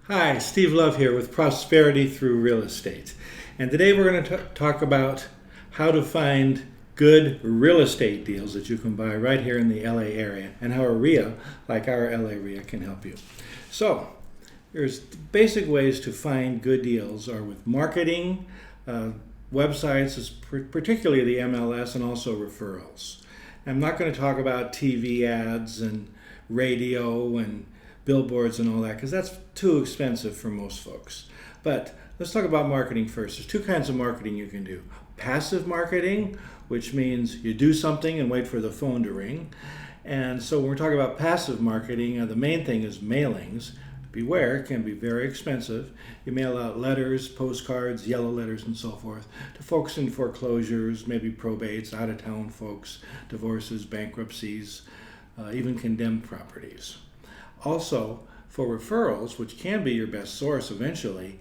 Hi, Steve Love here with Prosperity Through Real Estate. And today we're going to talk about how to find good real estate deals that you can buy right here in the LA area and how a REIA, like our LA REIA, can help you. So, there's basic ways to find good deals are with marketing, websites, particularly the MLS, and also referrals. I'm not going to talk about TV ads and radio and billboards and all that because that's too expensive for most folks. But let's talk about marketing first. There's two kinds of marketing you can do. Passive marketing, which means you do something and wait for the phone to ring. And so when we're talking about passive marketing, the main thing is mailings. Beware, it can be very expensive. You mail out letters, postcards, yellow letters, and so forth to folks in foreclosures, maybe probates, out-of-town folks, divorces, bankruptcies, even condemned properties. Also, for referrals, which can be your best source eventually,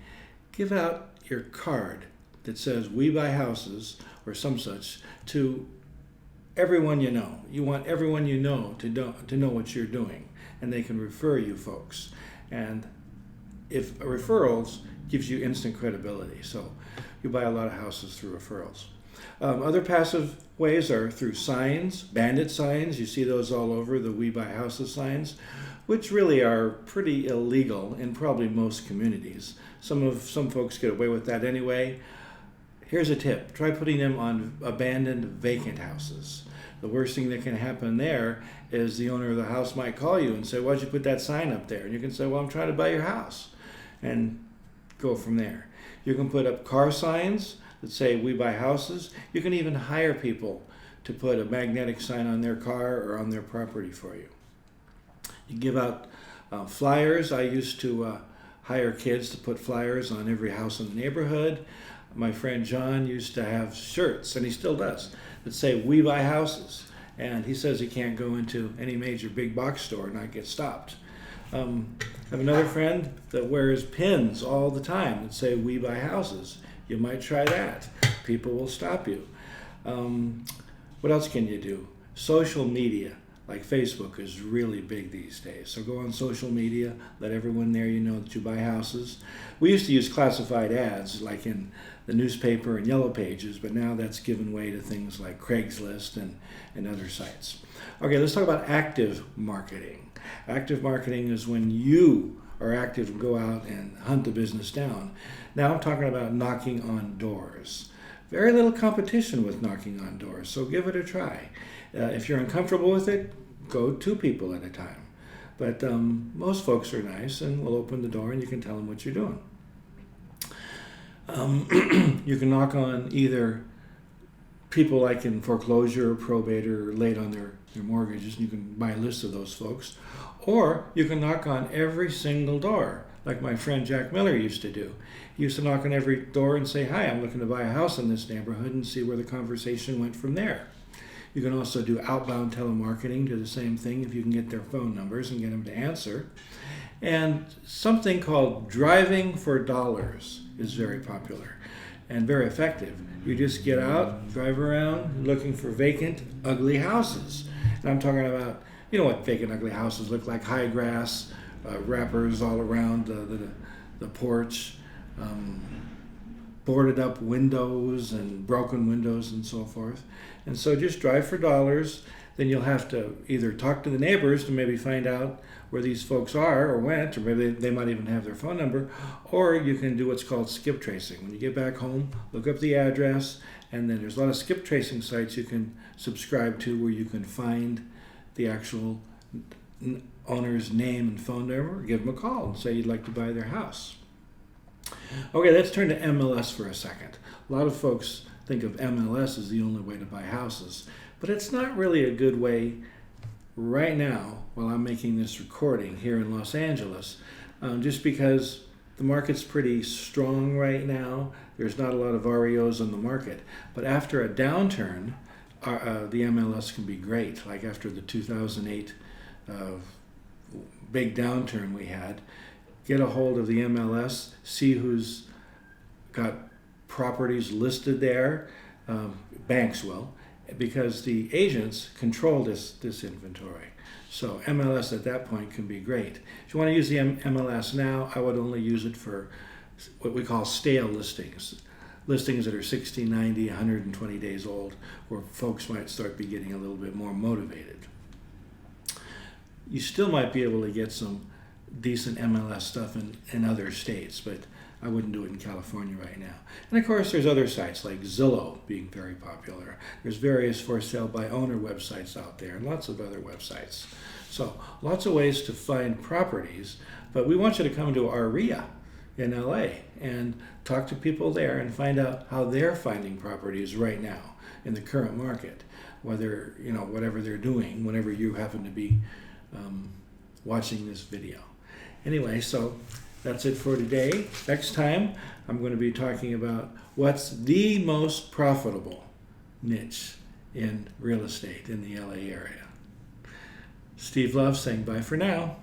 give out your card that says "We Buy Houses" or some such to everyone you know. You want everyone you know to know what you're doing, and they can refer you folks. And if referrals gives you instant credibility, so you buy a lot of houses through referrals. Other passive ways are through signs, bandit signs. You see those all over, the "We Buy Houses" signs, which really are pretty illegal in probably most communities. Some folks get away with that anyway. Here's a tip: try putting them on abandoned, vacant houses. The worst thing that can happen there is the owner of the house might call you and say, "Why'd you put that sign up there?" And you can say, "Well, I'm trying to buy your house," and go from there. You can put up car signs that say "We Buy Houses." You can even hire people to put a magnetic sign on their car or on their property for you. You give out flyers. I used to hire kids to put flyers on every house in the neighborhood. My friend John used to have shirts, and he still does, that say "We Buy Houses." And he says he can't go into any major big box store and not get stopped. I have another friend that wears pins all the time that say "We Buy Houses." You might try that. People will stop you. What else can you do? Social media, like Facebook, is really big these days. So go on social media, let everyone there you know that you buy houses. We used to use classified ads like in the newspaper and yellow pages, but now that's given way to things like Craigslist and other sites. Okay, let's talk about active marketing. Active marketing is when you are active and go out and hunt the business down. Now I'm talking about knocking on doors. Very little competition with knocking on doors, so give it a try. If you're uncomfortable with it, go two people at a time. But most folks are nice and will open the door and you can tell them what you're doing. You can knock on either people like in foreclosure, probate, or late on their mortgages, and you can buy a list of those folks. Or you can knock on every single door, like my friend Jack Miller used to do. He used to knock on every door and say, "Hi, I'm looking to buy a house in this neighborhood," and see where the conversation went from there. You can also do outbound telemarketing, do the same thing if you can get their phone numbers and get them to answer. And something called driving for dollars is very popular and very effective. You just get out, drive around looking for vacant, ugly houses. And I'm talking about, you know what vacant, ugly houses look like: high grass, wrappers all around the porch, boarded up windows and broken windows and so forth. And so just drive for dollars. Then you'll have to either talk to the neighbors to maybe find out where these folks are or went, or maybe they might even have their phone number, or you can do what's called skip tracing. When you get back home, look up the address, and then there's a lot of skip tracing sites you can subscribe to where you can find the actual owner's name and phone number. Give them a call and say you'd like to buy their house. Okay, let's turn to MLS for a second. A lot of folks think of MLS as the only way to buy houses, but it's not really a good way right now while I'm making this recording here in Los Angeles, just because the market's pretty strong right now. There's not a lot of REOs on the market, but after a downturn, the MLS can be great, like after the 2008 big downturn we had. Get a hold of the MLS, see who's got properties listed there, banks will, because the agents control this inventory. So MLS at that point can be great. If you want to use the MLS now, I would only use it for what we call stale listings. Listings that are 60, 90, 120 days old, where folks might start be getting a little bit more motivated. You still might be able to get some decent MLS stuff in other states, but I wouldn't do it in California right now. And of course, there's other sites like Zillow being very popular. There's various for sale by owner websites out there and lots of other websites. So lots of ways to find properties, but we want you to come to our REIA in LA and talk to people there and find out how they're finding properties right now in the current market, whether, whatever they're doing whenever you happen to be watching this video. Anyway, so that's it for today. Next time, I'm going to be talking about what's the most profitable niche in real estate in the LA area. Steve Love saying bye for now.